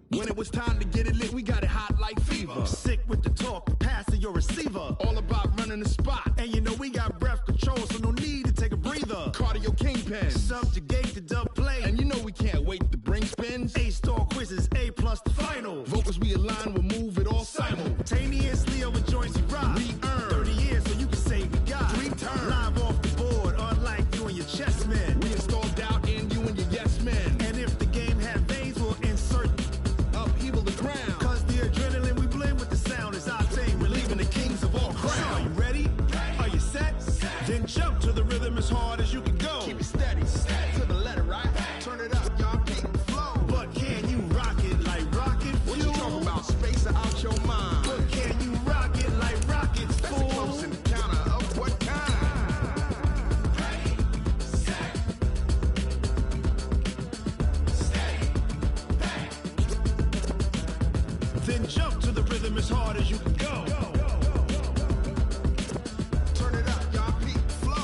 When it was time to get it lit, we got it hot like fever. Sick with the talk, passing your receiver. All about running the spot. And you know we got breath control, so no need to take a breather. Cardio kingpin, subjugate the dub play. And you know we can't wait to bring spins. A-star quizzes, A+ the final. Vocals we align, we'll move it all simultaneously over joints we rock. We earn 30 years, so you can say we got 3 turns. Live off the board, unlike you and your chess men. We install doubt in you and your yes men. And if the game had veins, we'll insert upheaval the ground. Cause the adrenaline we blend with the sound is our thing. We're leaving the kings of all crowns. So are you ready? Are you set? Then jump to the rhythm as hard as you can go. Keep it steady, to the letter, right? Turn it up, y'all keep the flow. But can you rock it like rocket fuel? What you talking about? Space out your mind. But can you rock it like rockets, fool? That's a close encounter of what kind? Ready, set, steady, bang. Then jump to the rhythm as hard as you can go. Turn it up, y'all keep the flow.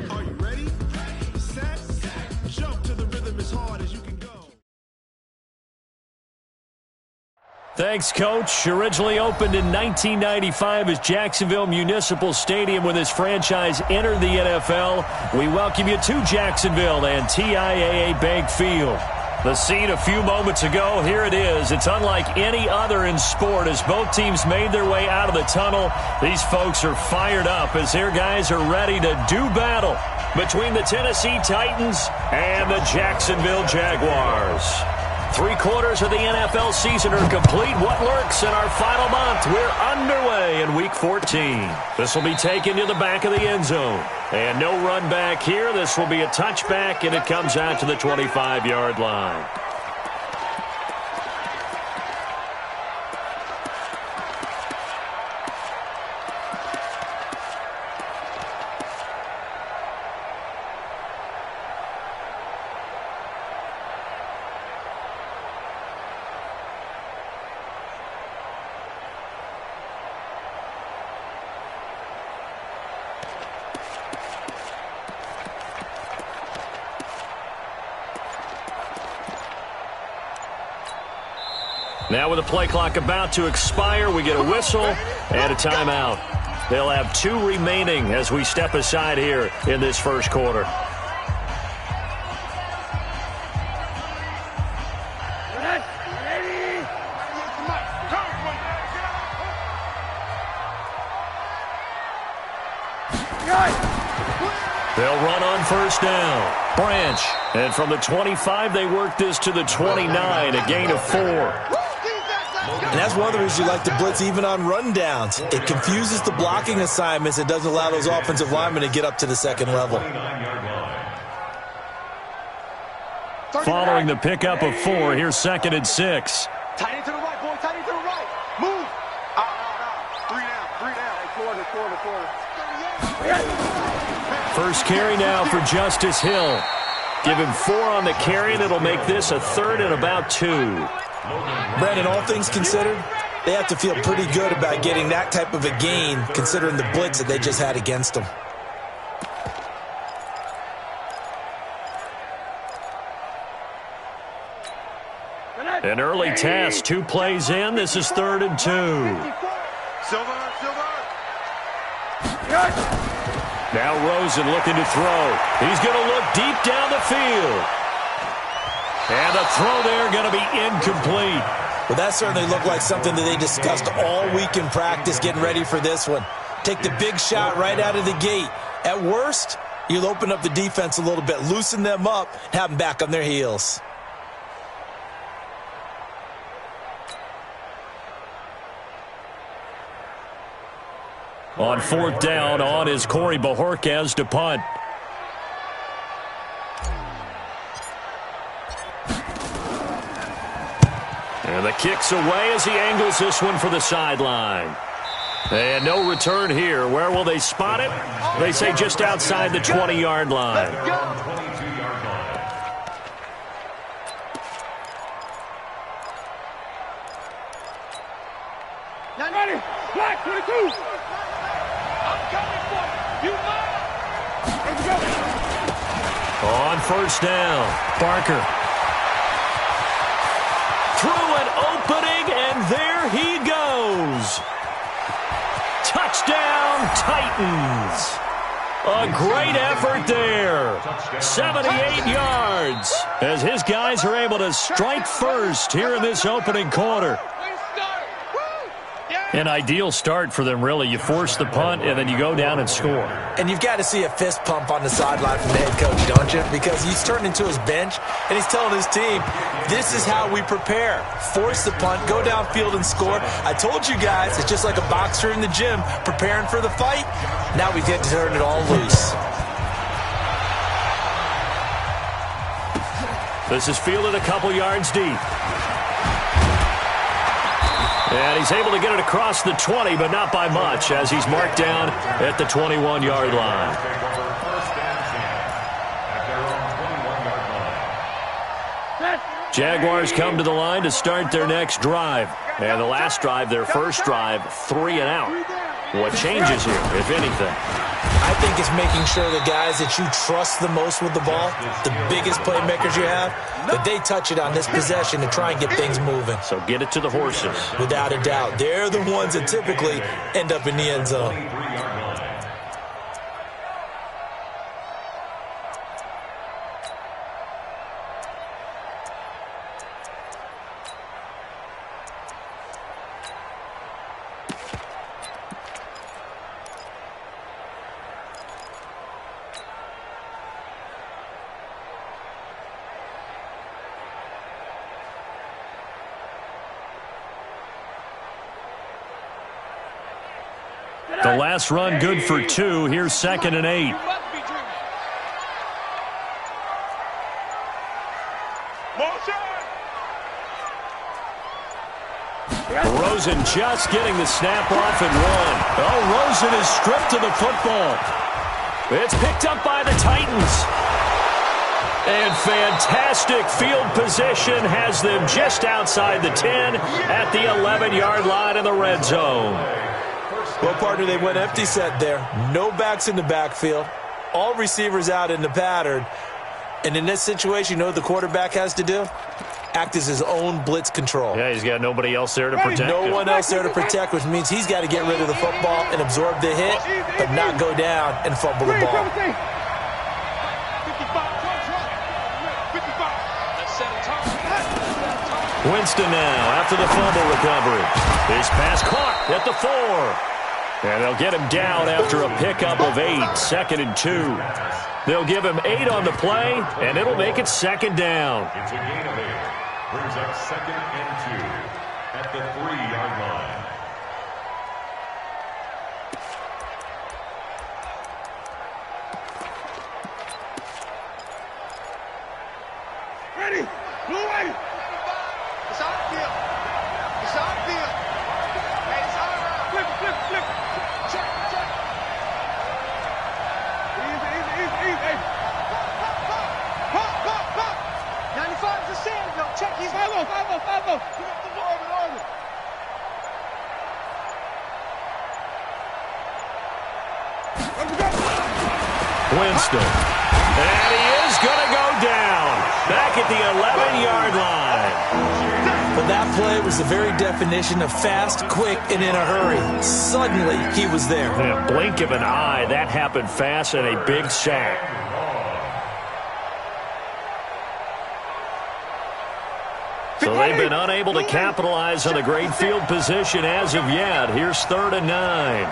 Are you ready? Set, jump to the rhythm as hard as you can go. Thanks, Coach. Originally opened in 1995 as Jacksonville Municipal Stadium when this franchise entered the NFL. We welcome you to Jacksonville and TIAA Bank Field. The scene a few moments ago, here it is. It's unlike any other in sport as both teams made their way out of the tunnel. These folks are fired up as their guys are ready to do battle between the Tennessee Titans and the Jacksonville Jaguars. 3 quarters of the NFL season are complete. What lurks in our final month? We're underway in Week 14. This will be taken to the back of the end zone. And no run back here. This will be a touchback, and it comes out to the 25-yard line. Now with the play clock about to expire, we get a whistle and a timeout. They'll have 2 remaining as we step aside here in this first quarter. They'll run on first down. Branch. And from the 25, they work this to the 29, a gain of 4. And that's one of the reasons you like to blitz even on rundowns. It confuses the blocking assignments. It doesn't allow those offensive linemen to get up to the second level. Following the pickup of 4, here's 2nd and 6. Tight end to the right, boy. Tight end to the right. Move. 3 down. First carry now for Justice Hill. Give him 4 on the carry, and it'll make this a 3rd and about 2. Brandon, all things considered, they have to feel pretty good about getting that type of a gain, considering the blitz that they just had against them. An early test, 2 plays in. This is 3rd and 2. Silver. Now Rosen looking to throw. He's going to look deep down the field. And the throw there going to be incomplete. Well, that certainly looked like something that they discussed all week in practice getting ready for this one. Take the big shot right out of the gate. At worst, you'll open up the defense a little bit, loosen them up, have them back on their heels. On 4th down, on is Corey Bajorquez to punt. And the kick's away as he angles this one for the sideline. And no return here. Where will they spot it? They say just outside the 20-yard line. Ready? Black 22. I'm coming for you. You mine. Let's go. On first down, Barker. Through an opening, and there he goes. Touchdown, Titans. A great effort there. 78 yards as his guys are able to strike first here in this opening quarter. An ideal start for them, really. You force the punt, and then you go down and score. And you've got to see a fist pump on the sideline from the head coach, don't you? Because he's turned into his bench, and he's telling his team, this is how we prepare. Force the punt, go downfield and score. I told you guys, it's just like a boxer in the gym preparing for the fight. Now we get to turn it all loose. This is fielded a couple yards deep. And he's able to get it across the 20, but not by much, as he's marked down at the 21-yard line. Jaguars come to the line to start their next drive. And the last drive, their first drive, 3 and out. What changes here, if anything? I think it's making sure the guys that you trust the most with the ball, the biggest playmakers you have, that they touch it on this possession to try and get things moving. So get it to the horses. Without a doubt. They're the ones that typically end up in the end zone. The last run good for 2. Here's 2nd and 8. Rosen just getting the snap off and run. Oh, Rosen is stripped of the football. It's picked up by the Titans. And fantastic field position has them just outside the 10 at the 11-yard line in the red zone. Well, partner, they went empty set there. No backs in the backfield. All receivers out in the pattern. And in this situation, you know what the quarterback has to do? Act as his own blitz control. Yeah, he's got nobody else there to protect No him. one else there to protect, which means he's got to get rid of the football and absorb the hit, but not go down and fumble the ball. Winston now after the fumble recovery. His pass caught at the 4. And they'll get him down after a pickup of 8, 2nd and 2. They'll give him 8 on the play, and it'll make it 2nd down. It's a gain of 8. Brings up 2nd and 2 at the 3-yard line. Ready? Blue way. It's on field. It's on field. Hey, it's all around. Flip, flip, flip. Check, check. Easy. Pop. 95 is a Sandville. Check, he's 5-0. Put up the order. Winston. And he is going to go down. Back at the 11-yard line. But that play was the very definition of fast, quick, and in a hurry. Suddenly, he was there. In a blink of an eye, that happened fast and a big sack. So they've been unable to capitalize on the great field position as of yet. Here's 3rd and 9.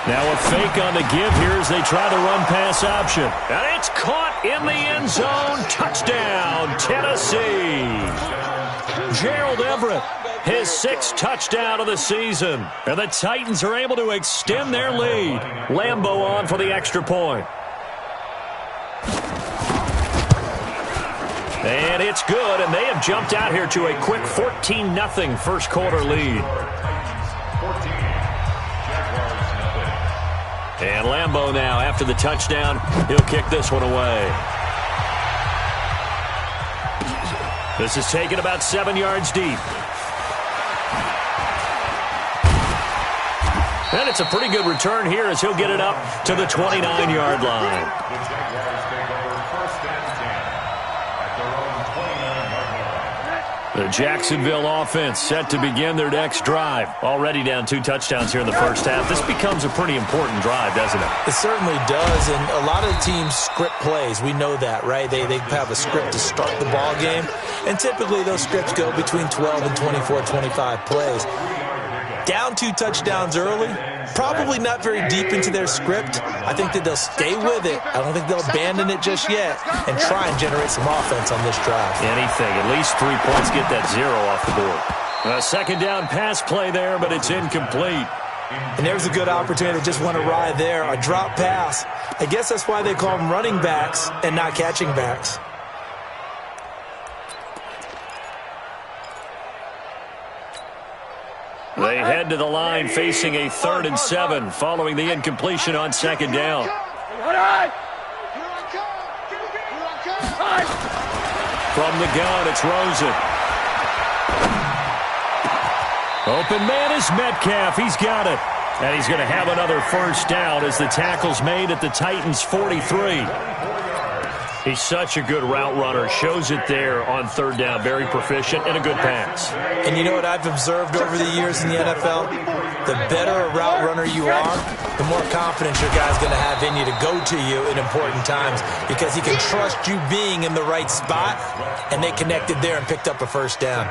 Now a fake on the give here as they try the run-pass option. And it's caught in the end zone. Touchdown, Tennessee. Gerald Everett, his 6th touchdown of the season. And the Titans are able to extend their lead. Lambeau on for the extra point. And it's good, and they have jumped out here to a quick 14-0 first quarter lead. 14. And Lambeau now, after the touchdown, he'll kick this one away. This is taken about 7 yards deep. And it's a pretty good return here as he'll get it up to the 29-yard line. The Jaguars take over 1st and 10 at their own 29-yard line. The Jacksonville offense set to begin their next drive. Already down 2 touchdowns here in the first half. This becomes a pretty important drive, doesn't it? It certainly does, and a lot of teams script plays. We know that, right? They have a script to start the ball game, and typically those scripts go between 12 and 24, 25 plays. Down 2 touchdowns early, probably not very deep into their script. I think that they'll stay with it. I don't think they'll abandon it just yet and try and generate some offense on this drive. Anything, at least 3 points, get that 0 off the board. A 2nd down pass play there, but it's incomplete. And there's a good opportunity to just want to ride there, a drop pass. I guess that's why they call them running backs and not catching backs. They head to the line facing a 3rd and 7 following the incompletion on 2nd down. From the gun, it's Rosen. Open man is Metcalf. He's got it. And he's going to have another 1st down as the tackle's made at the Titans' 43. He's such a good route runner. Shows it there on 3rd down. Very proficient and a good pass. And you know what I've observed over the years in the NFL? The better a route runner you are, the more confidence your guy's going to have in you to go to you in important times because he can trust you being in the right spot, and they connected there and picked up a 1st down.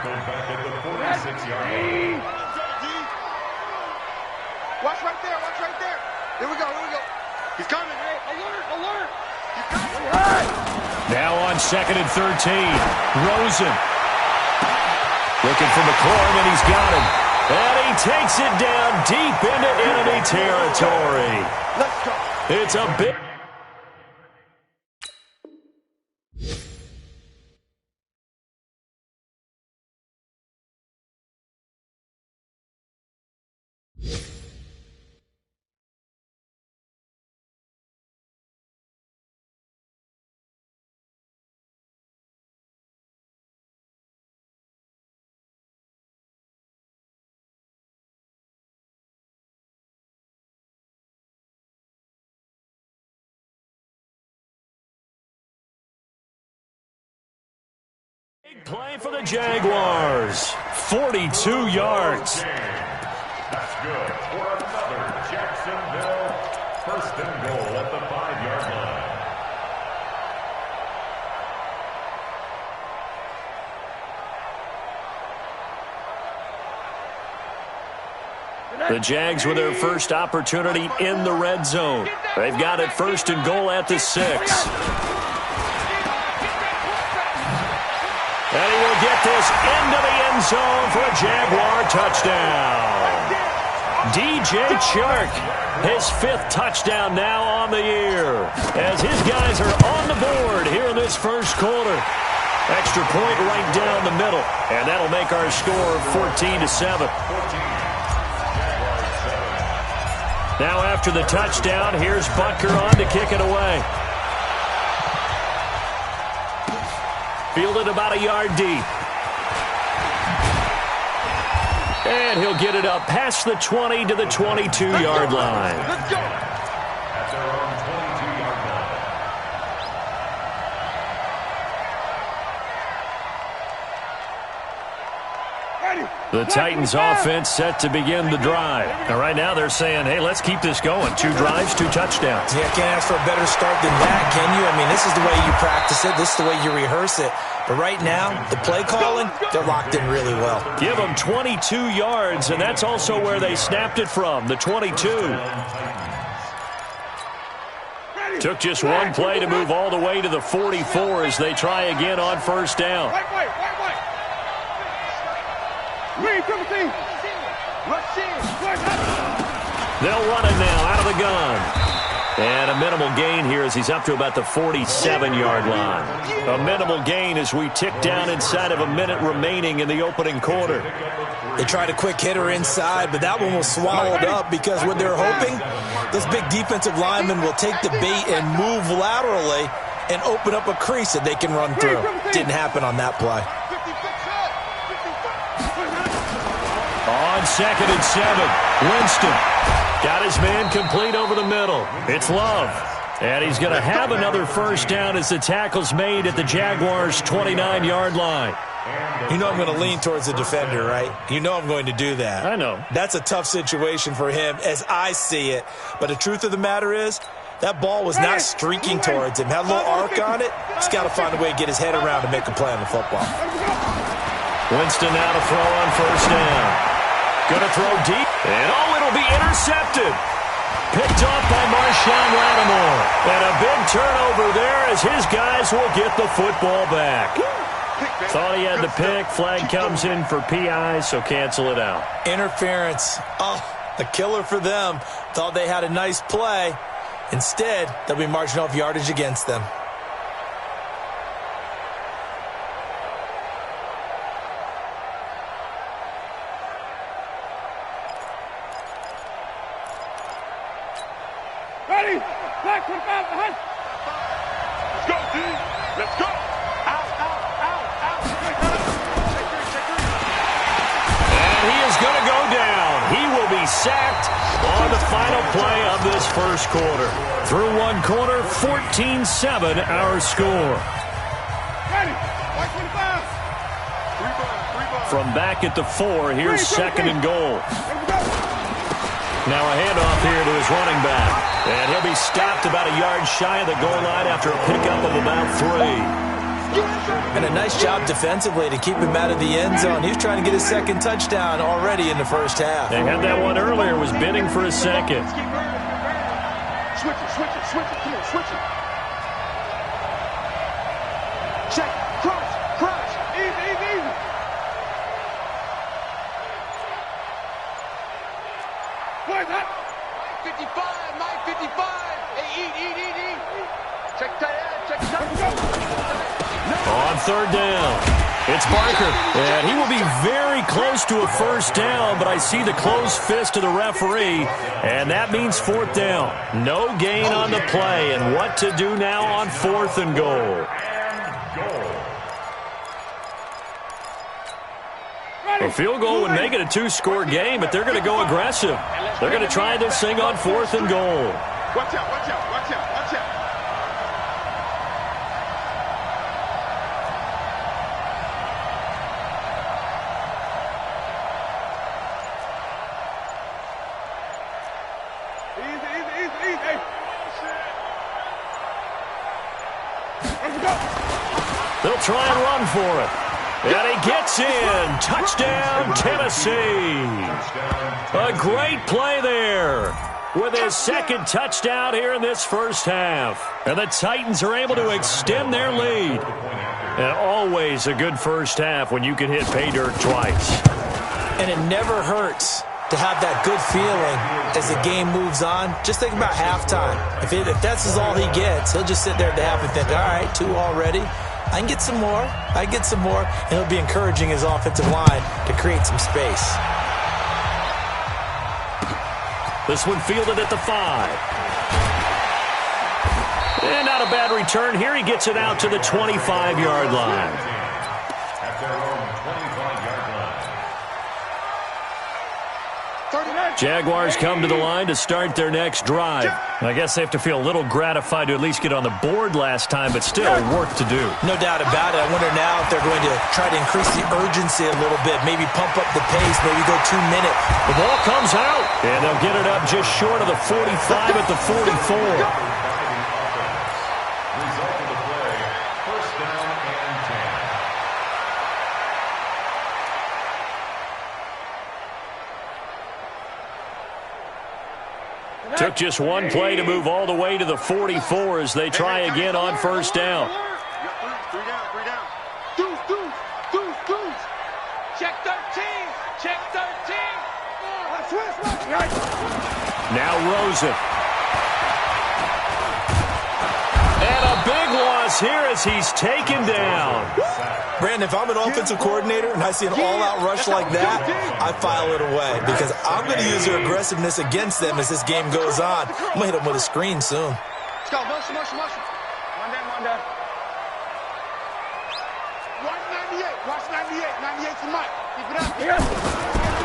Watch right there. Watch right there. Here we go. Here we go. He's coming. Hey, alert, alert. He's coming. Now on 2nd and 13. Rosen. Looking for McLaurin, and he's got him. And he takes it down deep into enemy territory. Let's go. It's a big... Big play for the Jaguars. 42 yards. That's good for another Jacksonville 1st and goal at the 5-yard line. The Jags with their first opportunity in the red zone. They've got it 1st and goal at the 6. And he will get this into the end zone for a Jaguar touchdown. DJ Chark, his 5th touchdown now on the year, as his guys are on the board here in this 1st quarter. Extra point right down the middle, and that'll make our score 14-7. Now after the touchdown, here's Butker on to kick it away. Fielded about a yard deep. And he'll get it up past the 20 to the 22-yard line. Let's go. At their own 22-yard line. The Titans offense set to begin the drive. And right now they're saying, hey, let's keep this going. 2 drives, 2 touchdowns. Yeah, can't ask for a better start than that, can you? I mean, this is the way you practice it. This is the way you rehearse it. But right now, the play calling, they're locked in really well. Give them 22 yards, and that's also where they snapped it from, the 22. Took just 1 play to move all the way to the 44 as they try again on 1st down. They'll run it now out of the gun. And a minimal gain here as he's up to about the 47-yard line. A minimal gain as we tick down inside of a minute remaining in the opening quarter. They tried a quick hitter inside, but that one was swallowed up because what they're hoping Those big defensive linemen will take the bait and move laterally and open up a crease that they can run through. Didn't happen on that play. On 2nd and 7, Winston got his man complete over the middle. It's Love. And he's going to have another first down as the tackle's made at the Jaguars' 29-yard line. You know I'm going to lean towards the defender, right? You know I'm going to do that. I know. That's a tough situation for him as I see it. But the truth of the matter is, that ball was not streaking towards him. Had a little arc on it. He's got to find a way to get his head around to make a play on the football. Winston now to throw on first down. Going to throw deep. And it'll be intercepted. Picked off by Marshawn Lattimore. And a big turnover there as his guys will get the football back. Thought he had the pick. Flag comes in for PI, so cancel it out. Interference. Oh, a killer for them. Thought they had a nice play. Instead, they'll be marching off yardage against them. Ready? Flag 25 behind. Let's go, D. Let's go. Out, out, out, out. And he is going to go down. He will be sacked on the final play of this first quarter. Through one quarter, 14-7 our score. Ready? Flag 25. From back at the 4, here's 2nd and goal. Now a handoff here to his running back. And he'll be stopped about a yard shy of the goal line after a pickup of about 3. And a nice job defensively to keep him out of the end zone. He was trying to get his second touchdown already in the first half. They had that one earlier, was bidding for a second. Switch it, switch it, switch it. Come on, switch it. Check, cross, cross. Easy, easy, easy. Where's that? 55, Mike 55. Hey, eat. Check tight end, check tight end. On 3rd down, it's Barker. And he will be very close to a first down, but I see the closed fist of the referee, and that means 4th down. No gain on the play, and what to do now on 4th and goal. A field goal would make it a 2-score game, but they're going to go aggressive. They're going to try this thing on 4th and goal. Watch out, watch out, watch out, watch out. Easy. They'll try and run for it. And he gets in. Touchdown, Tennessee. A great play there with his second touchdown here in this first half. And the Titans are able to extend their lead. And always a good first half when you can hit pay dirt twice. And it never hurts to have that good feeling as the game moves on. Just think about halftime. If that's all he gets, he'll just sit there at the half and think, all right, 2 already. I can get some more. And he'll be encouraging his offensive line to create some space. This one fielded at the 5. And not a bad return here. He gets it out to the 25-yard line. At their own 25-yard line. Jaguars come to the line to start their next drive. I guess they have to feel a little gratified to at least get on the board last time, but still work to do. No doubt about it. I wonder now if they're going to try to increase the urgency a little bit, maybe pump up the pace, maybe go 2 minutes. The ball comes out, and they'll get it up just short of the 45 at the 44. Took just one play to move all the way to the 44 as they try again on first down. 3 down. Deuce. Check 13. Now Rosen. And a big loss is here as he's taken down. Brandon, if I'm an offensive coordinator and I see an all-out rush like that, I file it away because I'm going to use their aggressiveness against them as this game goes on. I'm going to hit them with a screen soon. Let's go. Motion. One down. Watch 98. 98's the mic. Keep it up.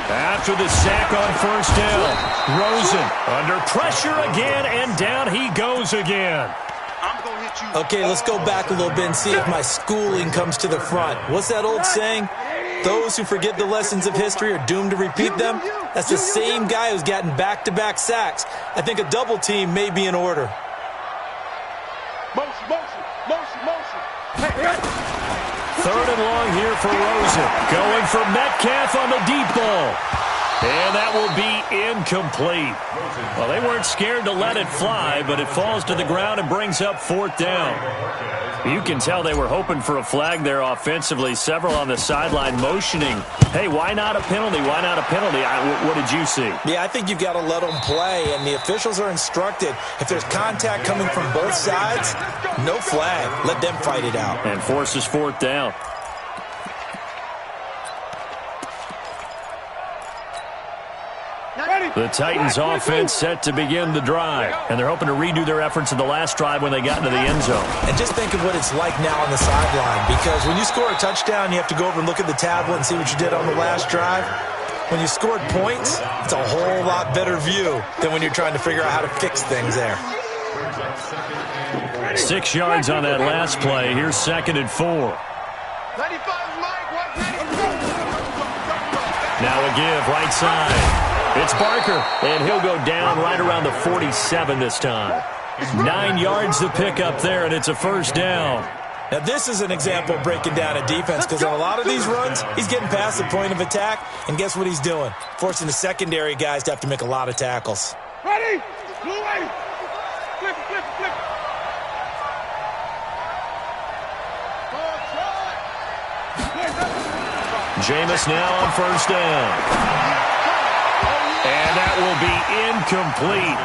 After the sack on first down, Rosen under pressure again, and down he goes again. Okay, let's go back a little bit and see if my schooling comes to the front. What's that old saying? Those who forget the lessons of history are doomed to repeat them. That's the same guy who's gotten back-to-back sacks. I think a double team may be in order. Motion. Third and long here for Rosen. Going for Metcalf on the deep ball. And that will be incomplete. Well, they weren't scared to let it fly, but it falls to the ground and brings up fourth down. You can tell they were hoping for a flag there offensively. Several on the sideline motioning, hey, why not a penalty? Why not a penalty? What did you see? Yeah, I think you've got to let them play, and the officials are instructed. If there's contact coming from both sides, no flag. Let them fight it out. And forces fourth down. The Titans offense set to begin the drive, and they're hoping to redo their efforts in the last drive when they got into the end zone. And just think of what it's like now on the sideline, because when you score a touchdown, you have to go over and look at the tablet and see what you did on the last drive. When you scored points, it's a whole lot better view than when you're trying to figure out how to fix things there. 6 yards on that last play. Here's 2nd and 4. 95, Mike. What? 95. Now a give, right side. It's Barker, and he'll go down right around the 47 this time. 9 yards to pick up there, and it's a first down. Now, this is an example of breaking down a defense, because on a lot of these runs, he's getting past the point of attack, and guess what he's doing? Forcing the secondary guys to have to make a lot of tackles. Ready? Blue way. Flip. Jameis now on first down. And that will be incomplete.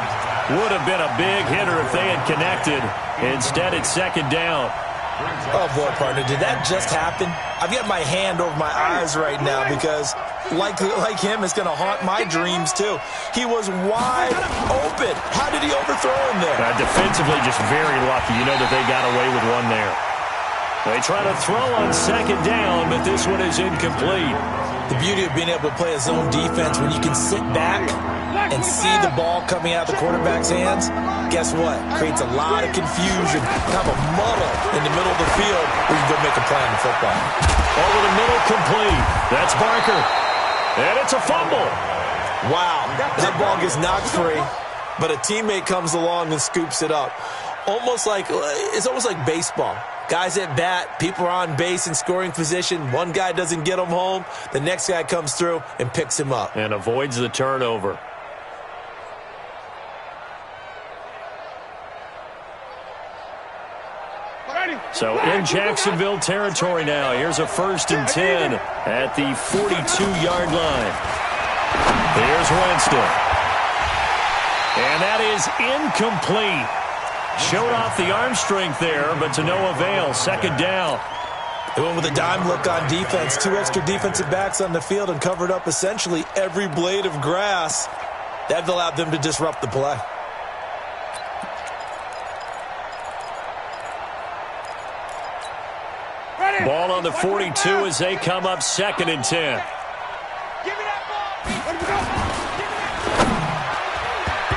Would have been a big hitter if they had connected. Instead, it's 2nd down. Oh, boy, partner, did that just happen? I've got my hand over my eyes right now because, like him, it's going to haunt my dreams, too. He was wide open. How did he overthrow him there? Defensively, just very lucky. You know that they got away with one there. They try to throw on 2nd down, but this one is incomplete. The beauty of being able to play a zone defense when you can sit back and see the ball coming out of the quarterback's hands, guess what? Creates a lot of confusion, kind of a muddle in the middle of the field where you go make a play on the football. Over the middle, complete. That's Barker. And it's a fumble. Wow, that ball gets knocked free, but a teammate comes along and scoops it up. It's almost like baseball. Guys at bat, people are on base in scoring position. One guy doesn't get him home. The next guy comes through and picks him up. And avoids the turnover. So in Jacksonville territory now. Here's a 1st and 10 at the 42-yard line. Here's Winston. And that is incomplete. Showed off the arm strength there, but to no avail. 2nd down. They went with a dime look on defense. 2 extra defensive backs on the field and covered up essentially every blade of grass. That allowed them to disrupt the play. Ball on the 42 as they come up 2nd and 10.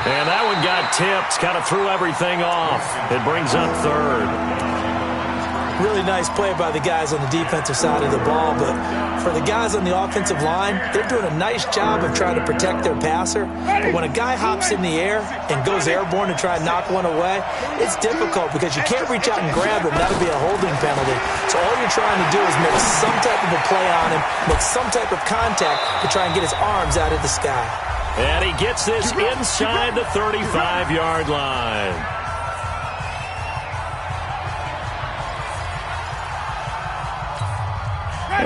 And that one got tipped, kind of threw everything off. It brings up 3rd. Really nice play by the guys on the defensive side of the ball, but for the guys on the offensive line, they're doing a nice job of trying to protect their passer. But when a guy hops in the air and goes airborne to try and knock one away, it's difficult because you can't reach out and grab him. That would be a holding penalty. So all you're trying to do is make some type of a play on him, make some type of contact to try and get his arms out of the sky. And he gets this inside the 35-yard line.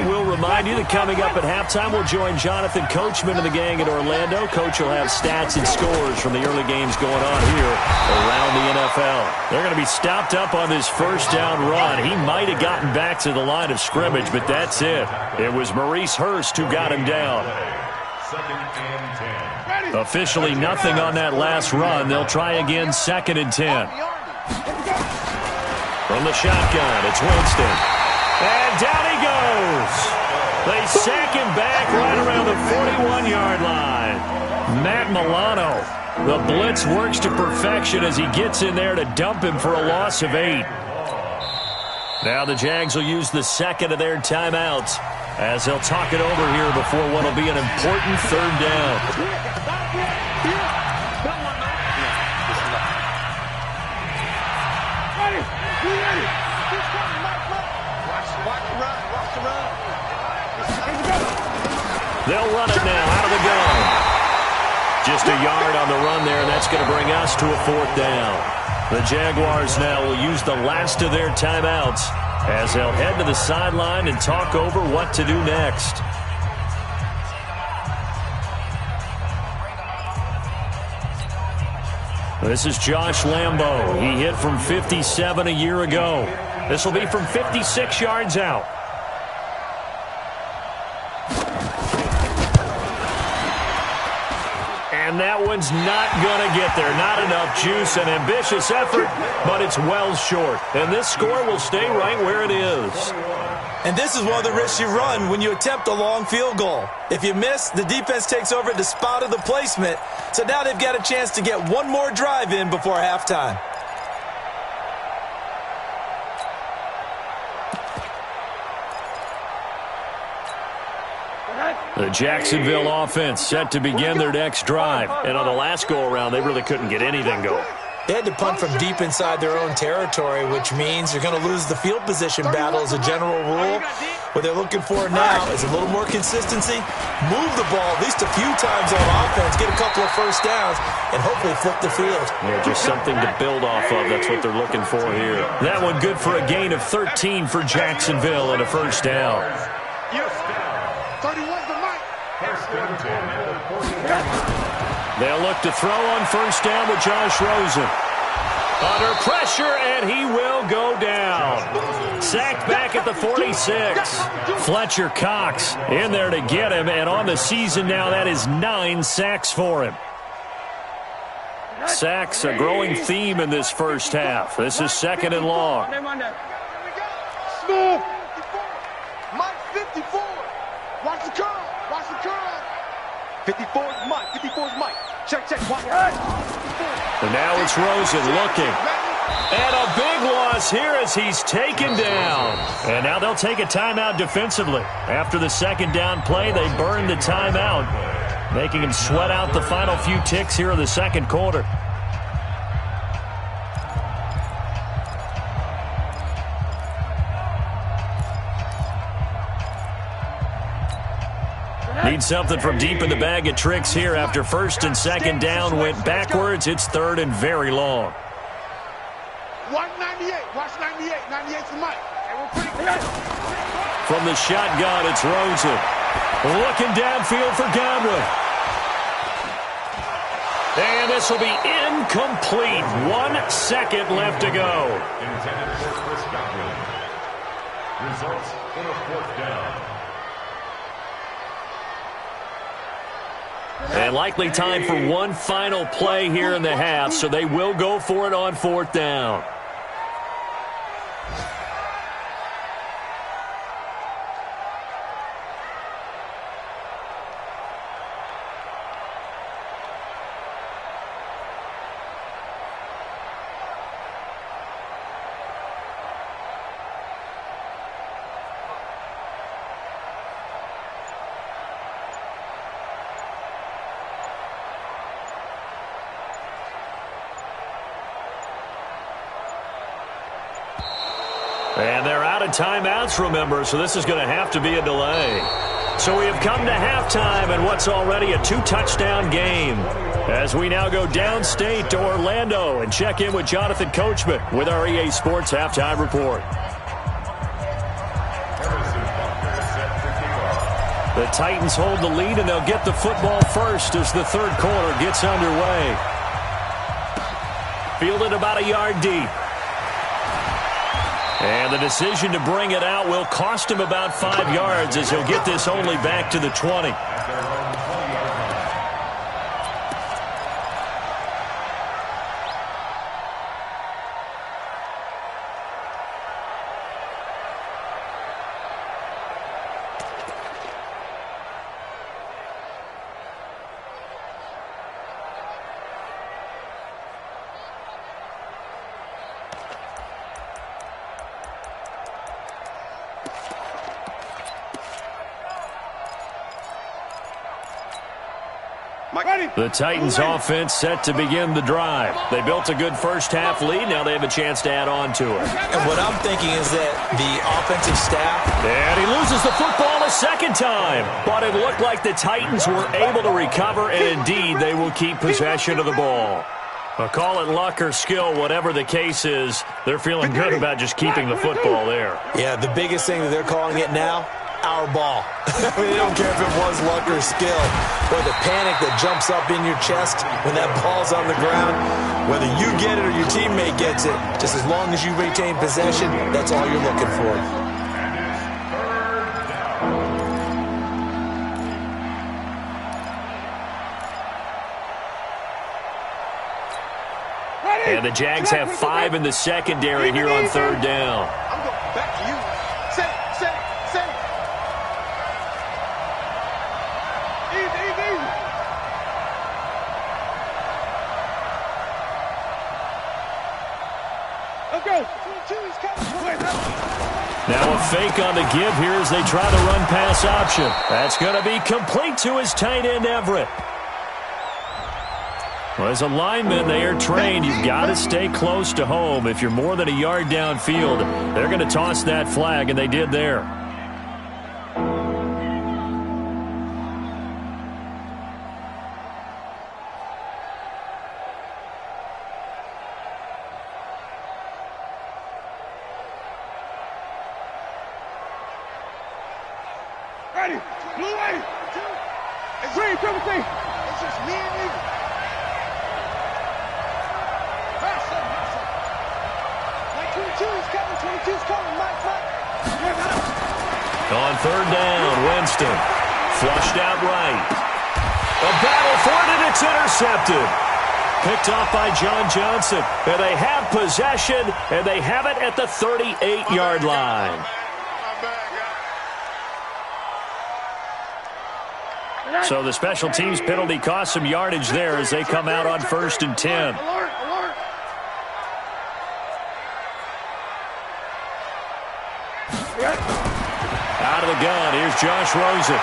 we'll remind you that coming up at halftime, we'll join Jonathan Coachman and the gang in Orlando. Coach will have stats and scores from the early games going on here around the NFL. They're going to be stopped up on this first down run. He might have gotten back to the line of scrimmage, but that's it. It was Maurice Hurst who got him down. Officially nothing on that last run. They'll try again, 2nd and 10. From the shotgun, it's Winston. And down he goes. They sack him back right around the 41-yard line. Matt Milano. The blitz works to perfection as he gets in there to dump him for a loss of 8. Now the Jags will use the second of their timeouts as they'll talk it over here before what will be an important 3rd down. They'll run it now out of the gun. Just a yard on the run there, and that's going to bring us to a 4th down. The Jaguars now will use the last of their timeouts as they'll head to the sideline and talk over what to do next. This is Josh Lambo. He hit from 57 a year ago. This will be from 56 yards out. And that one's not going to get there. Not enough juice. An ambitious effort, but it's well short. And this score will stay right where it is. And this is one of the risks you run when you attempt a long field goal. If you miss, the defense takes over at the spot of the placement. So now they've got a chance to get one more drive in before halftime. The Jacksonville offense set to begin their next drive. And on the last go-around, they really couldn't get anything going. They had to punt from deep inside their own territory, which means you're going to lose the field position battle as a general rule. What they're looking for now is a little more consistency, move the ball at least a few times on offense, get a couple of first downs, and hopefully flip the field. Yeah, just something to build off of. That's what they're looking for here. That one good for a gain of 13 for Jacksonville and a first down. They'll look to throw on first down with Josh Rosen. Under pressure, and he will go down. Sacked back at the 46. Fletcher Cox in there to get him, and on the season now, that is 9 sacks for him. Sacks, a growing theme in this first half. This is 2nd and long. Smooth. Mike 54. Watch the curl. Watch the curl. 54 is Mike. 54 is Mike. Check, check. Watch. And now it's Rosen looking. And a big loss here as he's taken down. And now they'll take a timeout defensively. After the 2nd down play, they burn the timeout, making him sweat out the final few ticks here in the 2nd quarter. Need something from deep in the bag of tricks here after 1st and 2nd down went backwards. It's 3rd and very long. Watch 98. Watch 98. 98's the Mike. From the shotgun, it's Rosen. Looking downfield for Godwin. And this will be incomplete. 1 second left to go. Intended for Chris Godwin. Results in a 4th down. And likely time for one final play here in the half, so they will go for it on 4th down. And they're out of timeouts, remember, so this is going to have to be a delay. So we have come to halftime in what's already a 2-touchdown game, as we now go downstate to Orlando and check in with Jonathan Coachman with our EA Sports Halftime Report. Harrison Butker set The Titans hold the lead, and they'll get the football first as the third quarter gets underway. Fielded about a yard deep. And the decision to bring it out will cost him about 5 yards as he'll get this only back to the 20. The Titans offense set to begin the drive. They built a good first half lead. Now they have a chance to add on to it. And what I'm thinking is that the offensive staff... And he loses the football a second time. But it looked like the Titans were able to recover, and indeed they will keep possession of the ball. But call it luck or skill, whatever the case is, they're feeling good about just keeping the football there. Yeah, the biggest thing that they're calling it now, our ball. I mean, they don't care if it was luck or skill, or the panic that jumps up in your chest when that ball's on the ground. Whether you get it or your teammate gets it, just as long as you retain possession, that's all you're looking for. And the Jags have 5 in the secondary here on third down. I'm going back to you. Set. Easy. Okay. Now a fake on the give here as they try the run-pass option. That's going to be complete to his tight end, Everett. Well, as a lineman, they are trained. You've got to stay close to home. If you're more than a yard downfield, they're going to toss that flag, and they did there. Ready. Blue way. It's ready, triple T. It's just me and you. On third down, Winston. Flushed out right. A battle for it, and it's intercepted. Picked off by John Johnson. And they have possession, and they have it at the 38-yard line. So the special teams penalty cost some yardage there as they come out on 1st and 10. Out of the gun, here's Josh Rosen.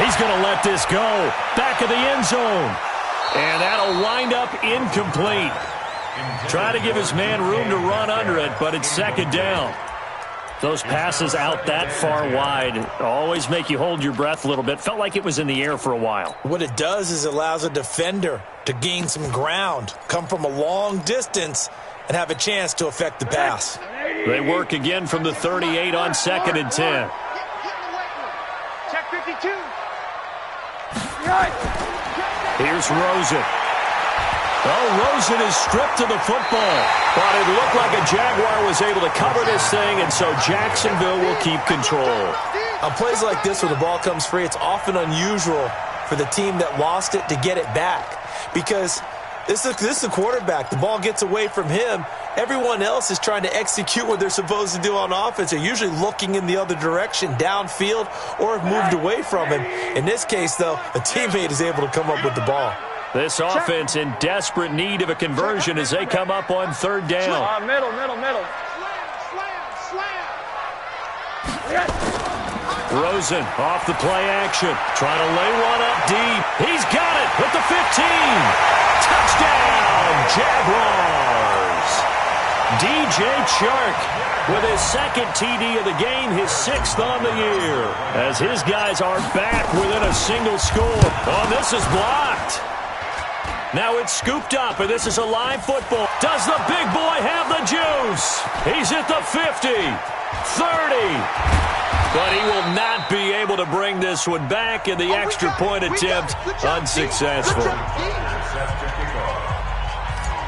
He's going to let this go. Back of the end zone. And that'll wind up incomplete. Try to give his man room to run under it, but it's second down. Those passes out that far wide always make you hold your breath a little bit. Felt like it was in the air for a while. What it does is it allows a defender to gain some ground, come from a long distance, and have a chance to affect the pass. They work again from the 38 on 2nd and 10. Check 52. Here's Rosen. Oh, Rosen is stripped to the football. But it looked like a Jaguar was able to cover this thing, and so Jacksonville will keep control. On plays like this when the ball comes free, it's often unusual for the team that lost it to get it back. Because this is the quarterback. The ball gets away from him. Everyone else is trying to execute what they're supposed to do on offense. They're usually looking in the other direction, downfield, or have moved away from him. In this case, though, a teammate is able to come up with the ball. This offense in desperate need of a conversion as they come up on third down. Middle. Slam. Rosen off the play action. Trying to lay one up deep. He's got it at the 15. Touchdown, Jaguars. DJ Chark with his second TD of the game, his 6th on the year. As his guys are back within a single score. Oh, this is blocked. Now it's scooped up, and this is a live football. Does the big boy have the juice? He's at the 50, 30, But he will not be able to bring this one back, and the extra point attempt unsuccessful.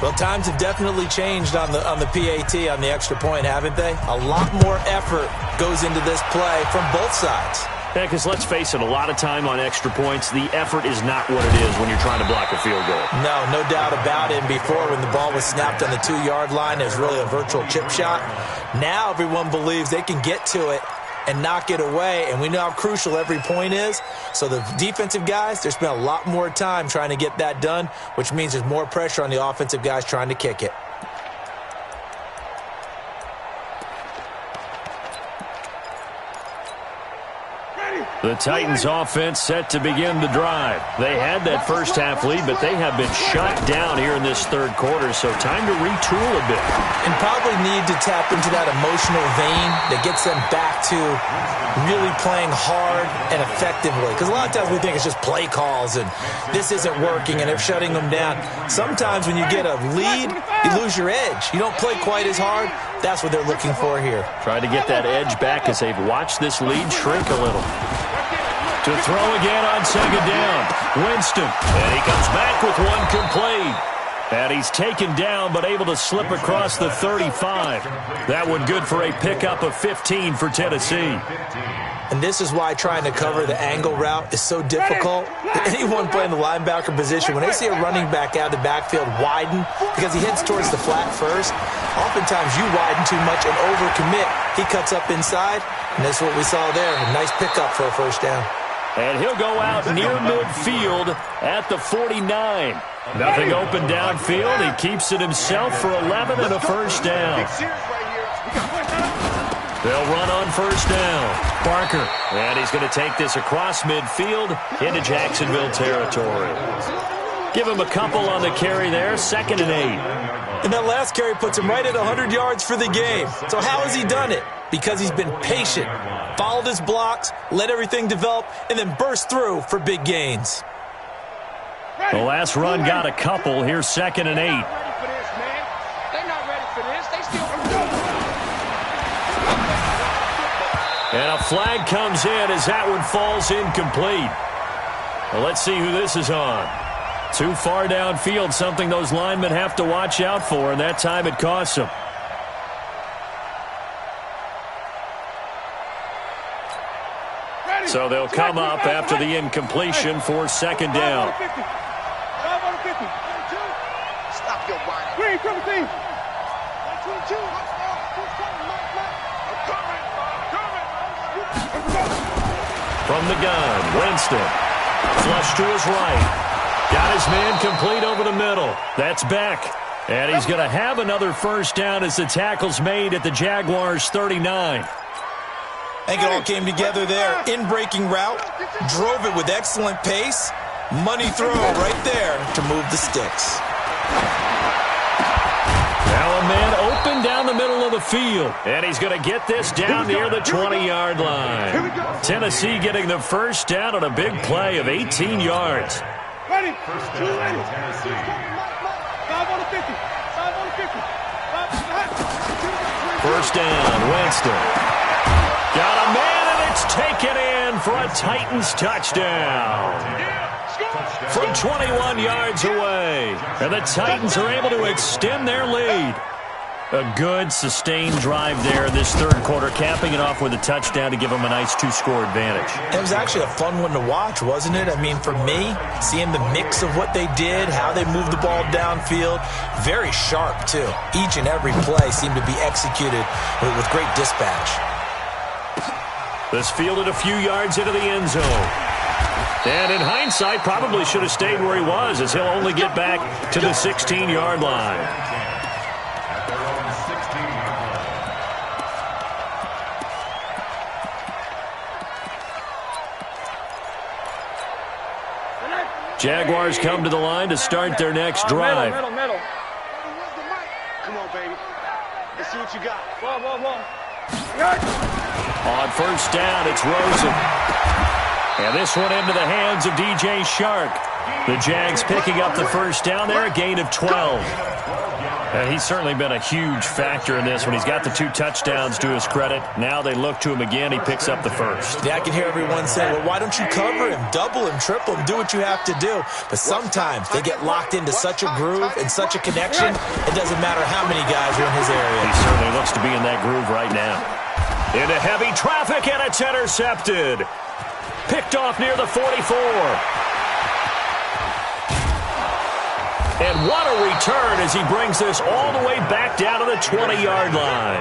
Well, times have definitely changed on the PAT, on the extra point, haven't they? A lot more effort goes into this play from both sides. Yeah, because let's face it, a lot of time on extra points, the effort is not what it is when you're trying to block a field goal. No doubt about it. And before, when the ball was snapped on the 2-yard line, it was really a virtual chip shot. Now everyone believes they can get to it and knock it away, and we know how crucial every point is. So the defensive guys, they spent a lot more time trying to get that done, which means there's more pressure on the offensive guys trying to kick it. The Titans offense set to begin the drive. They had that first half lead, but they have been shut down here in this third quarter, so time to retool a bit. And probably need to tap into that emotional vein that gets them back to really playing hard and effectively. Because a lot of times we think it's just play calls and this isn't working and they're shutting them down. Sometimes when you get a lead, you lose your edge. You don't play quite as hard. That's what they're looking for here. Trying to get that edge back as they've watched this lead shrink a little. To throw again on second down. Winston. And he comes back with one complete. And he's taken down but able to slip across the 35. That one good for a pickup of 15 for Tennessee. And this is why trying to cover the angle route is so difficult. Anyone playing the linebacker position, when they see a running back out of the backfield widen because he heads towards the flat first, oftentimes you widen too much and overcommit. He cuts up inside, and that's what we saw there. A nice pickup for a first down. And he'll go out near midfield at the 49. Nothing open downfield. He keeps it himself for 11 and a first down. They'll run on first down. Parker. And he's going to take this across midfield into Jacksonville territory. Give him a couple on the carry there. 2nd and 8. And that last carry puts him right at 100 yards for the game. So how has he done it? Because he's been patient, followed his blocks, let everything develop, and then burst through for big gains. The last run got a couple. Here's 2nd and 8. And a flag comes in as that one falls incomplete. Well, let's see who this is on. Too far downfield, something those linemen have to watch out for, and that time it costs them. So they'll come up after the incompletion for 2nd down. Stop your whining. From the gun, Winston. Flush to his right. Got his man complete over the middle. That's Beck. And he's going to have another first down as the tackle's made at the Jaguars' 39. I think it all came together there. In-breaking route, drove it with excellent pace. Money throw right there to move the sticks. Now a man open down the middle of the field. And he's going to get this down near the 20-yard line. Tennessee getting the first down on a big play of 18 yards. Ready. First down, Tennessee. 5 on the 50. 5 on the 50. First down, Winston. Got a man, and it's taken in for a Titans touchdown. From 21 yards away. And the Titans are able to extend their lead. A good, sustained drive there in this third quarter, capping it off with a touchdown to give them a nice 2-score advantage. It was actually a fun one to watch, wasn't it? I mean, for me, seeing the mix of what they did, how they moved the ball downfield, very sharp, too. Each and every play seemed to be executed with great dispatch. This fielded a few yards into the end zone. And in hindsight, probably should have stayed where he was, as he'll only get back to the 16-yard line. Jaguars come to the line to start their next drive. Middle. Come on, baby. Let's see what you got. Ball. On first down, it's Rosen. And this one into the hands of DJ Shark. The Jags picking up the first down there, a gain of 12. He's certainly been a huge factor in this when he's got the 2 touchdowns to his credit. Now they look to him again. He picks up the first. Yeah, I can hear everyone say, well, why don't you cover him, double him, triple him, do what you have to do. But sometimes they get locked into such a groove and such a connection, it doesn't matter how many guys are in his area. He certainly looks to be in that groove right now. Into heavy traffic, and it's intercepted. Picked off near the 44. And what a return as he brings this all the way back down to the 20-yard line.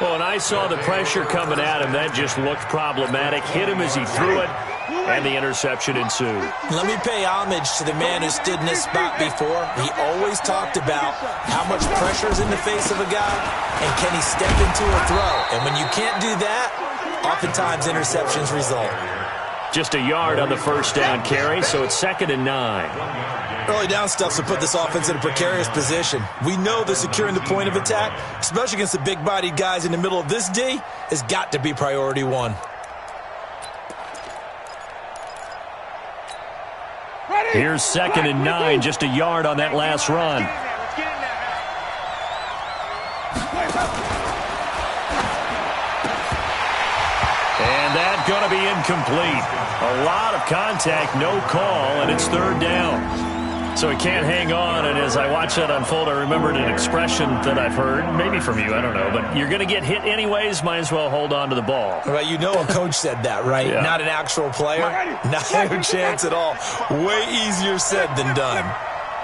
Well, and I saw the pressure coming at him. That just looked problematic. Hit him as he threw it, and the interception ensued. Let me pay homage to the man who stood in this spot before. He always talked about how much pressure is in the face of a guy, and can he step into a throw. And when you can't do that, oftentimes interceptions result. Just a yard on the first down carry, so it's 2nd and 9. Early down stuff to put this offense in a precarious position. We know that securing the point of attack, especially against the big-bodied guys in the middle of this D, has got to be priority 1. Here's 2nd and 9, just a yard on that last run. And that's going to be incomplete. A lot of contact, no call, and it's 3rd down. So he can't hang on, and as I watch that unfold, I remembered an expression that I've heard, maybe from you, I don't know, but you're going to get hit anyways, might as well hold on to the ball. Right, you know a coach said that, right? Yeah. Not an actual player. Not a chance at all. Way easier said than done.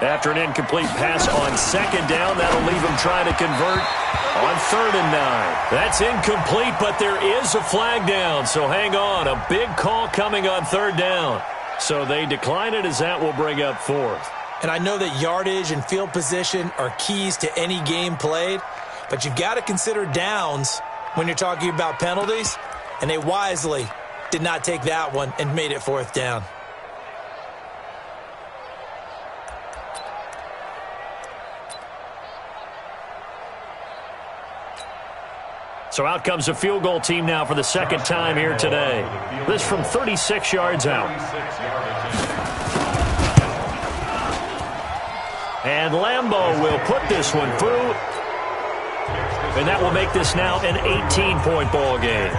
After an incomplete pass on 2nd down, that'll leave him trying to convert on 3rd and 9. That's incomplete, but there is a flag down, so hang on. A big call coming on 3rd down. So they decline it as that will bring up 4th. And I know that yardage and field position are keys to any game played, but you've got to consider downs when you're talking about penalties, and they wisely did not take that one and made it 4th down. So out comes a field goal team now for the 2nd time here today. This from 36 yards out. And Lambeau will put this one through. And that will make this now an 18-point ball game.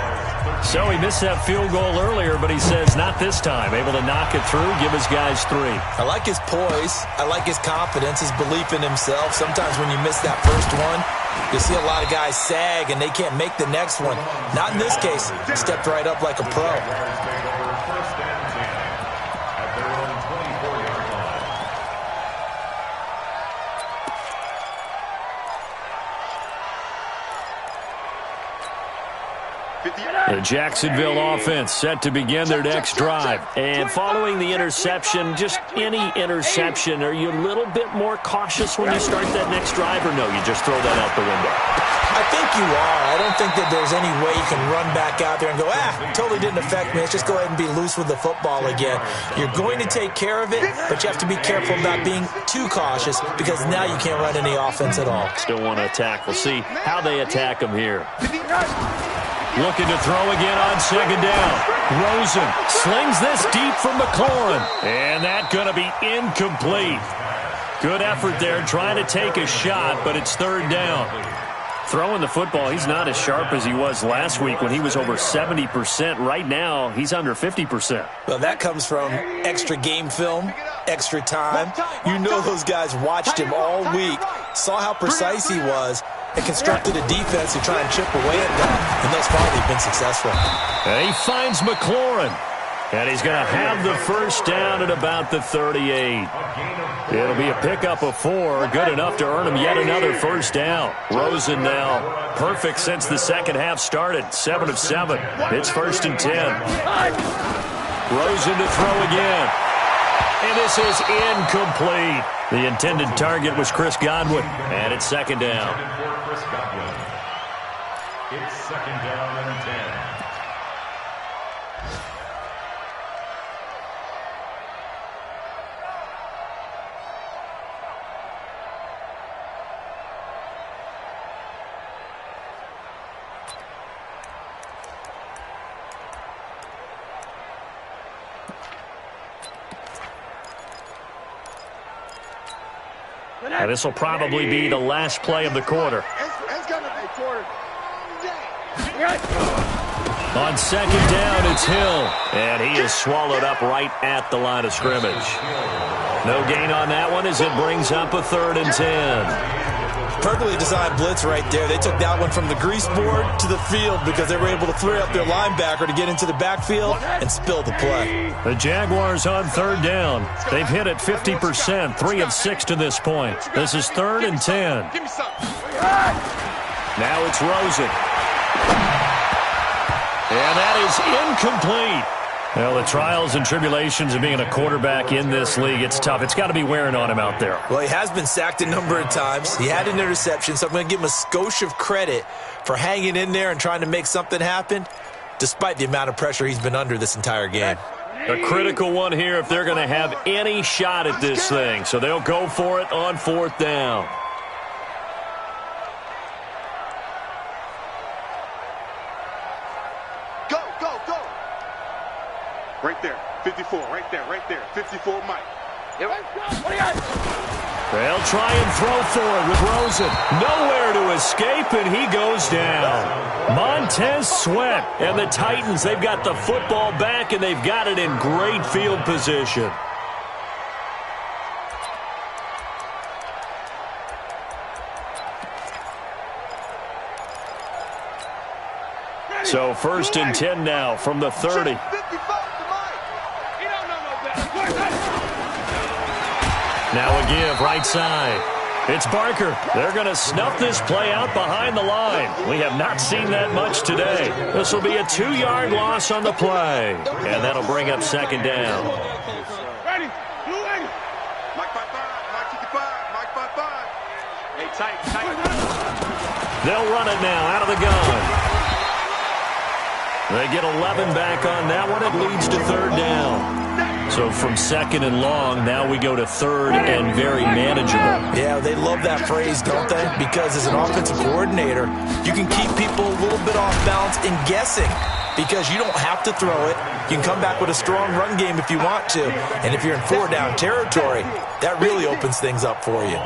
So he missed that field goal earlier, but he says not this time. Able to knock it through, give his guys 3. I like his poise. I like his confidence, his belief in himself. Sometimes when you miss that first one, you see a lot of guys sag and they can't make the next one. Not in this case. Stepped right up like a pro. The Jacksonville offense set to begin their next drive. And following the interception, just any interception, are you a little bit more cautious when you start that next drive, or no, you just throw that out the window? I think you are. I don't think that there's any way you can run back out there and go, totally didn't affect me. Let's just go ahead and be loose with the football again. You're going to take care of it, but you have to be careful about being too cautious because now you can't run any offense at all. Still want to attack. We'll see how they attack them here. Looking to throw again on 2nd down. Rosen slings this deep from McLaurin. And that's going to be incomplete. Good effort there trying to take a shot, but it's 3rd down. Throwing the football, he's not as sharp as he was last week when he was over 70%. Right now, he's under 50%. Well, that comes from extra game film, extra time. You know those guys watched him all week, saw how precise he was, and constructed a defense to try and chip away at that. And thus far, they've been successful. And he finds McLaurin. And he's going to have the first down at about the 38. It'll be a pickup of 4, good enough to earn him yet another first down. Rosen now perfect since the second half started, 7 of 7. It's 1st and 10. Rosen to throw again. And this is incomplete. The intended target was Chris Godwin. And it's 2nd down. It's 2nd down and 10. And this will probably be the last play of the quarter. It's going to be quarter. On second down, it's Hill. And he is swallowed up right at the line of scrimmage. No gain on that one as it brings up a 3rd and 10. Perfectly designed blitz right there. They took that one from the grease board to the field because they were able to flare up their linebacker to get into the backfield and spill the play. The Jaguars on 3rd down. They've hit it 50%, 3 of 6 to this point. This is 3rd and 10. Give me something. Now it's Rosen. And that is incomplete. Well, the trials and tribulations of being a quarterback in this league, it's tough. It's got to be wearing on him out there. Well, he has been sacked a number of times. He had an interception, so I'm going to give him a skosh of credit for hanging in there and trying to make something happen, despite the amount of pressure he's been under this entire game. A critical one here if they're going to have any shot at this thing. So they'll go for it on 4th down. Right there, 54, right there, 54, Mike. They'll try and throw for it with Rosen. Nowhere to escape, and he goes down. Montez Sweat and the Titans, they've got the football back, and they've got it in great field position. So 1st and 10 now from the 30. Now a give, right side. It's Barker. They're going to snuff this play out behind the line. We have not seen that much today. This will be a 2-yard loss on the play. And that'll bring up 2nd down. Ready. Mike 55, Mike 55, Mike 55. Hey, tight. They'll run it now out of the gun. They get 11 back on that one. It leads to 3rd down. So from 2nd and long, now we go to 3rd and very manageable. Yeah, they love that phrase, don't they? Because as an offensive coordinator, you can keep people a little bit off balance and guessing because you don't have to throw it. You can come back with a strong run game if you want to. And if you're in 4-down territory, that really opens things up for you.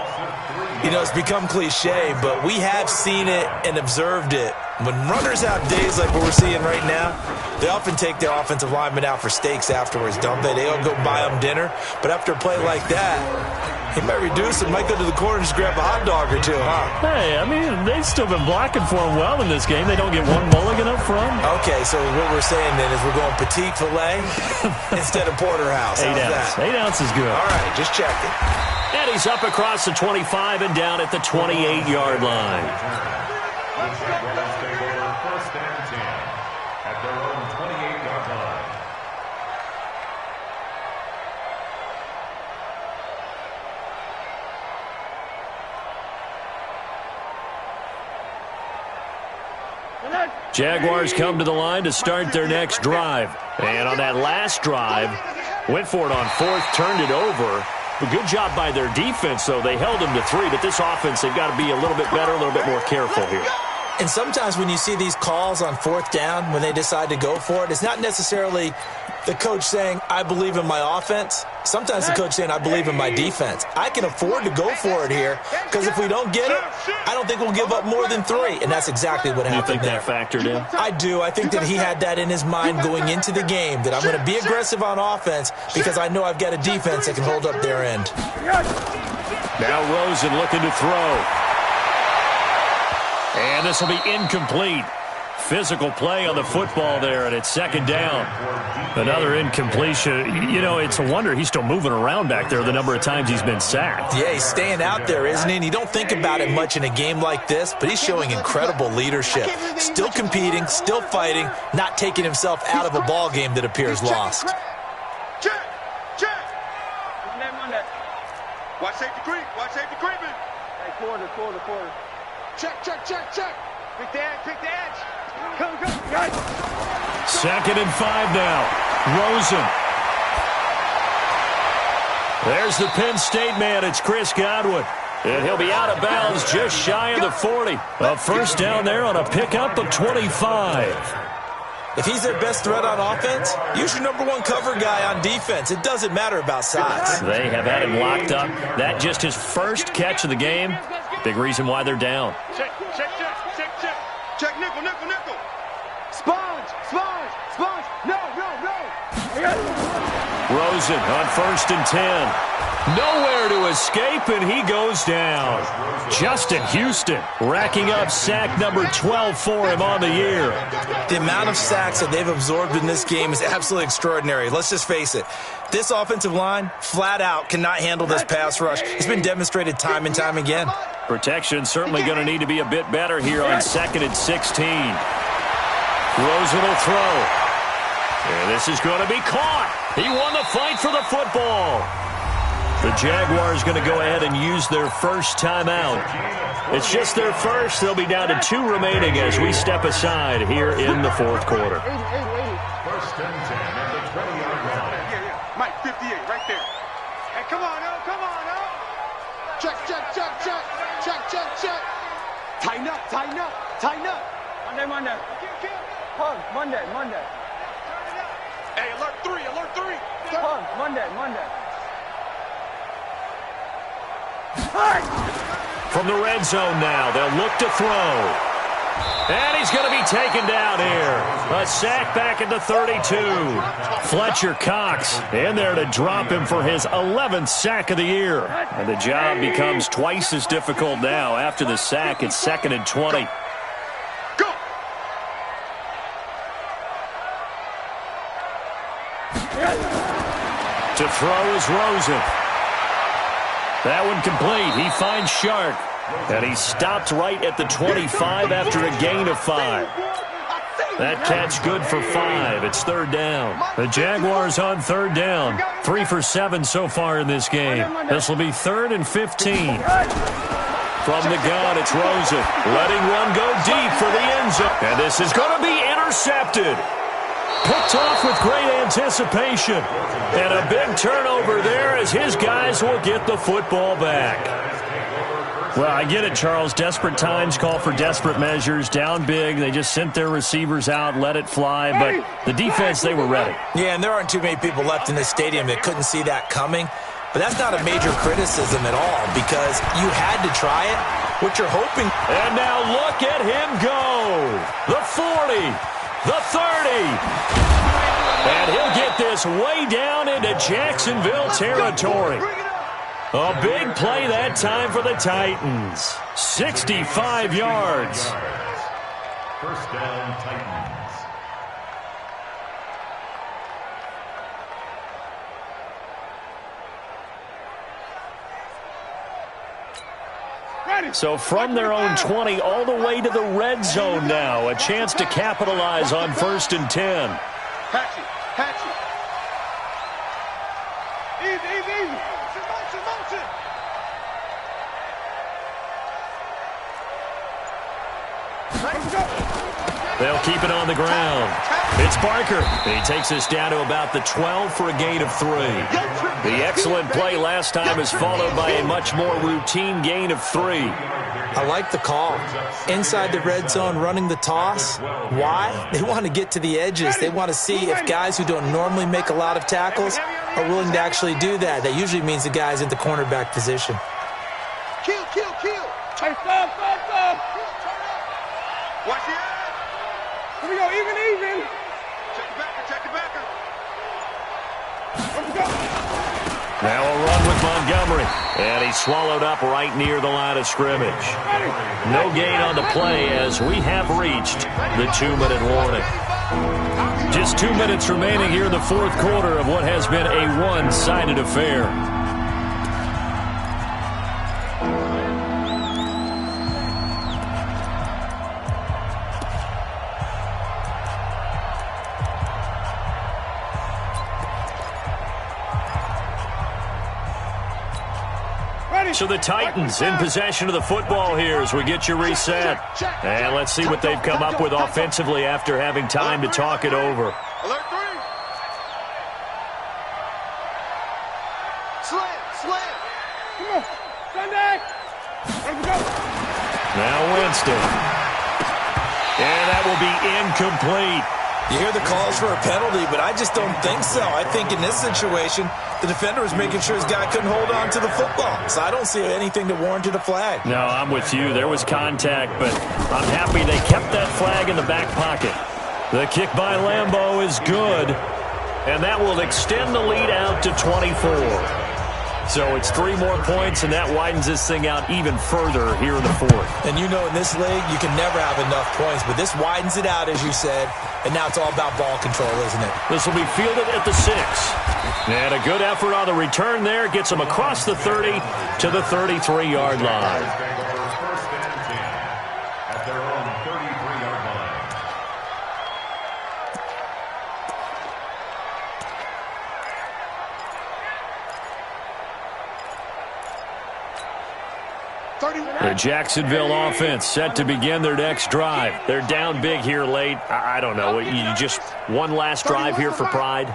You know, it's become cliche, but we have seen it and observed it. When runners have days like what we're seeing right now, they often take their offensive linemen out for steaks afterwards, don't they? They'll go buy them dinner. But after a play like that, he might reduce and might go to the corner and just grab a hot dog or two, huh? Hey, I mean, they've still been blocking for him well in this game. They don't get one mulligan up front. Okay, so what we're saying then is we're going petite filet instead of porterhouse. 8 ounce. 8 ounce is good. All right, just checking. And he's up across the 25 and down at the 28-yard line. Let's take over 1st and 10 at their own 28-yard line. Jaguars come to the line to start their next drive. And on that last drive, went for it on 4th, turned it over. But good job by their defense, though. They held them to 3, but this offense, they've got to be a little bit better, a little bit more careful here. And sometimes when you see these calls on 4th down, when they decide to go for it, it's not necessarily the coach saying, I believe in my offense. Sometimes the coach saying, I believe in my defense. I can afford to go for it here because if we don't get it, I don't think we'll give up more than 3. And that's exactly what happened there. You think that factored in? I do. I think that he had that in his mind going into the game, that I'm going to be aggressive on offense because I know I've got a defense that can hold up their end. Now Rosen looking to throw. And this will be incomplete. Physical play on the football there, and it's 2nd down. Another incompletion. You know, it's a wonder he's still moving around back there the number of times he's been sacked. Yeah, he's staying out there, isn't he? And you don't think about it much in a game like this, but he's showing incredible leadership. Still competing, still fighting, not taking himself out of a ball game that appears lost. Check. Watch safety creep. Creeping. Hey, quarter. Check. Pick the edge. Come. 2nd and 5 now. Rosen. There's the Penn State man. It's Chris Godwin. And he'll be out of bounds just shy of the 40. A 1st down there on a pickup of 25. If he's their best threat on offense, use your #1 cover guy on defense. It doesn't matter about size. They have had him locked up. That just his first catch of the game. Big reason why they're down. Check, check, check, check, check. Check, nickel, nickel, nickel. Sponge, sponge, sponge. No, no, no. Rosen on 1st and 10. Nowhere to escape, and he goes down. Justin Houston racking up sack number 12 for him on the year. The amount of sacks that they've absorbed in this game is absolutely extraordinary. Let's just face it. This offensive line, flat out, cannot handle this pass rush. It's been demonstrated time and time again. Protection certainly going to need to be a bit better here on 2nd and 16. Rosen will throw. And this is going to be caught. He won the fight for the football. The Jaguars going to go ahead and use their first timeout. It's just their first. They'll be down to 2 remaining as we step aside here in the 4th quarter. 1st and 10 at the 20-yard line. Yeah. Mike, 58, right there. Hey, come on, El, come on, El. Check, check, check, check. Check, check, check. Tighten up, tighten up, tighten up. Monday. Punk, Monday. Hey, alert 3, alert 3. Punk, Monday. From the red zone now, they'll look to throw. And he's going to be taken down here. A sack back at the 32. Fletcher Cox in there to drop him for his 11th sack of the year. And the job becomes twice as difficult now. After the sack, it's 2nd and 20. Go. To throw is Rosen. That one complete. He finds Shark. And he stopped right at the 25 after a gain of 5. That catch good for 5. It's 3rd down. The Jaguars on 3rd down. 3 for 7 so far in this game. This will be 3rd and 15. From the gun, it's Rosen. Letting one go deep for the end zone. And this is going to be intercepted. Picked off with great anticipation. And a big turnover there as his guys will get the football back. Well, I get it, Charles. Desperate times call for desperate measures. Down big. They just sent their receivers out, let it fly. But the defense, they were ready. Yeah, and there aren't too many people left in this stadium that couldn't see that coming. But that's not a major criticism at all because you had to try it. What you're hoping. And now look at him go. The 40. The 30. And he'll get this way down into Jacksonville territory. A big play that time for the Titans. 65 yards. 1st down, Titans. So from their own 20 all the way to the red zone now. A chance to capitalize on 1st and 10. Patchy. Easy. Motion. They'll keep it on the ground. It's Barker. He takes us down to about the 12 for a gain of 3. The excellent play last time is followed by a much more routine gain of 3. I like the call. Inside the red zone, running the toss. Why? They want to get to the edges. They want to see if guys who don't normally make a lot of tackles are willing to actually do that. That usually means the guy's in the cornerback position. Kill. Hey, stop. Watch it. Here we go, even. Check the backer. Let's go. Now a run with Montgomery. And he's swallowed up right near the line of scrimmage. No gain on the play as we have reached the 2-minute warning. Just 2 minutes remaining here in the 4th quarter of what has been a one-sided affair. So the Titans in possession of the football here as we get you reset. And let's see what they've come up with offensively after having time to talk it over. Alert 3. Slam. Come on. Sunday. Let's go. Now Winston. And that will be incomplete. You hear the calls for a penalty, but I just don't think so. I think in this situation, the defender was making sure his guy couldn't hold on to the football. So I don't see anything that warranted a flag. No, I'm with you. There was contact, but I'm happy they kept that flag in the back pocket. The kick by Lambeau is good, and that will extend the lead out to 24. So it's 3 more points, and that widens this thing out even further here in the 4th. And you know in this league, you can never have enough points, but this widens it out, as you said, and now it's all about ball control, isn't it? This will be fielded at the 6. And a good effort on the return there gets them across the 30 to the 33-yard line. First and 10 at their own 33-yard line. The Jacksonville offense set to begin their next drive. They're down big here late. I don't know. You just one last drive here for pride?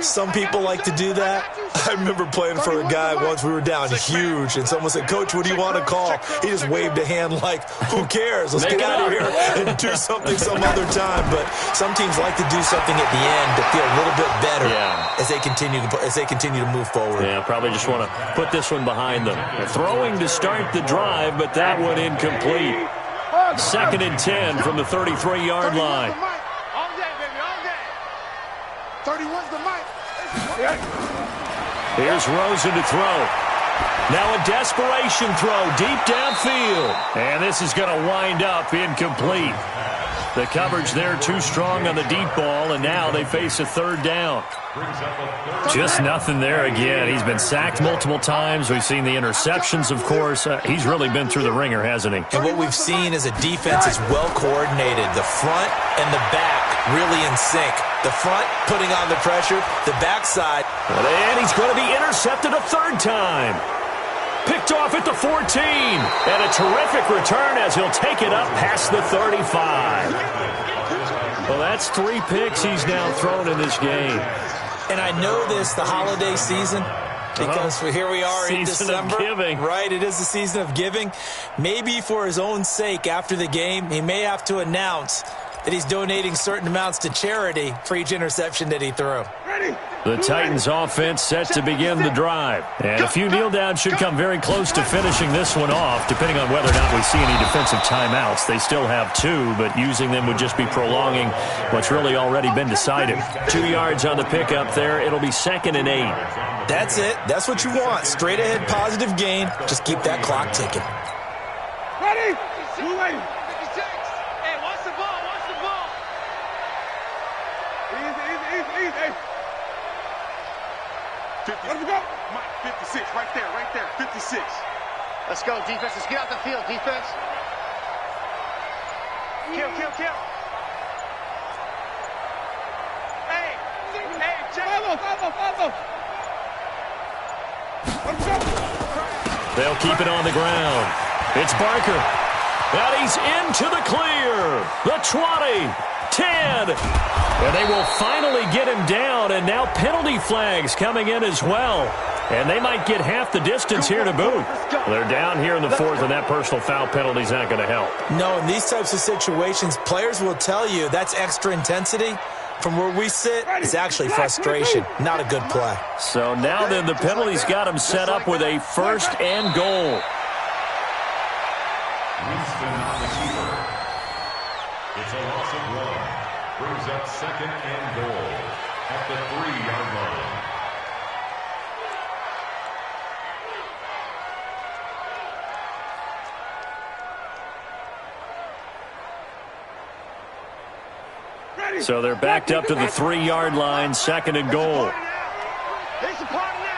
Some people like to do that. I remember playing for a guy once. We were down huge, and someone said, "Coach, what do you want to call?" He just waved a hand like, "Who cares? Let's get out of here and do something some other time." But some teams like to do something at the end to feel a little bit better as they continue to move forward. Yeah, probably just want to put this one behind them. They're throwing to start the drive, but that one incomplete. 2nd and 10 from the 33-yard line. All day, baby, all day. 31's the mic. Here's Rosen to throw. Now a desperation throw deep downfield. And this is going to wind up incomplete. The coverage there too strong on the deep ball, and now they face a 3rd down. Just nothing there again. He's been sacked multiple times. We've seen the interceptions, of course. He's really been through the ringer, hasn't he? And what we've seen is a defense is well coordinated. The front and the back really in sync. The front putting on the pressure, the backside. And he's going to be intercepted a 3rd time. Picked off at the 14. And a terrific return as he'll take it up past the 35. Well, that's 3 picks he's now thrown in this game. And I know this, the holiday season, because here we are in December. Season of giving. Right, it is the season of giving. Maybe for his own sake after the game, he may have to announce that he's donating certain amounts to charity for each interception that he threw. The Titans offense set to begin the drive. And a few kneel downs should come very close to finishing this one off, depending on whether or not we see any defensive timeouts. They still have 2, but using them would just be prolonging what's really already been decided. 2 yards on the pickup there. It'll be 2nd and 8. That's it. That's what you want. Straight ahead positive gain. Just keep that clock ticking. Ready? Move ready. 56. Hey, watch the ball. Watch the ball. Easy. 50. Let's go. 56, right there. 56. Let's go, defense. Let's get out the field, defense. Kill. Hey, check. Follow. Let's go. They'll keep it on the ground. It's Barker. And he's into the clear. The 20. 10. And they will finally get him down, and now penalty flags coming in as well. And they might get half the distance here to boot. They're down here in the 4th, and that personal foul penalty is not going to help. No, in these types of situations, players will tell you that's extra intensity. From where we sit, it's actually frustration, not a good play. So now then, the penalty's got him set up with a 1st and goal. Winston on the keeper. It's a loss of 1. Brings up 2nd and goal at the 3-yard line. So they're backed up to the 3-yard line, 2nd and goal. There's the part now.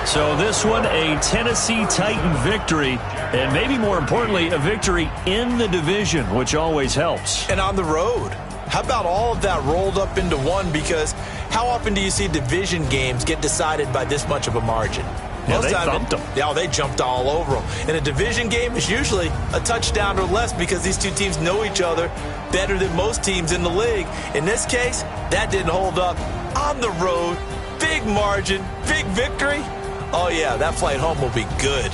So this one, a Tennessee Titan victory, and maybe more importantly, a victory in the division, which always helps. And on the road. How about all of that rolled up into one? Because how often do you see division games get decided by this much of a margin? Yeah, they thumped them. Yeah, they jumped all over them. In a division game, it's usually a touchdown or less because these two teams know each other better than most teams in the league. In this case, that didn't hold up. On the road, big margin, big victory. Oh, yeah, that flight home will be good.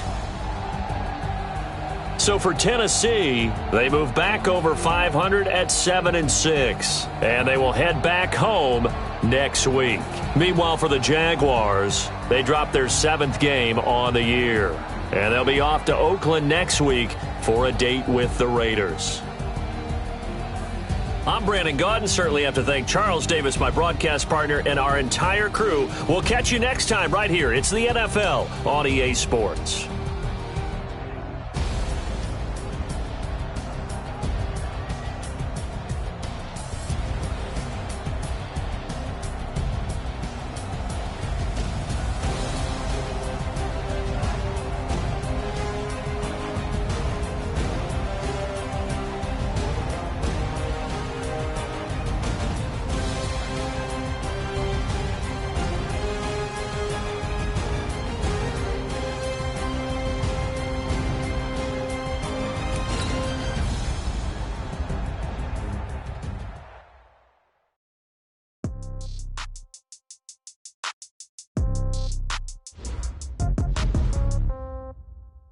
So for Tennessee, they move back over 500 at 7-6, and they will head back home next week. Meanwhile, for the Jaguars, they drop their 7th game on the year, and they'll be off to Oakland next week for a date with the Raiders. I'm Brandon Gaudin. Certainly have to thank Charles Davis, my broadcast partner, and our entire crew. We'll catch you next time right here. It's the NFL on EA Sports.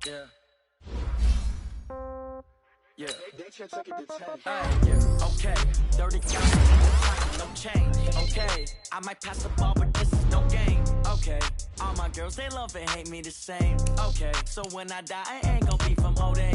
Yeah. Okay. 30,000, no change. Okay. I might pass the ball, but this is no game. Okay. All my girls, they love and hate me the same. Okay. So when I die, I ain't gonna be from old age.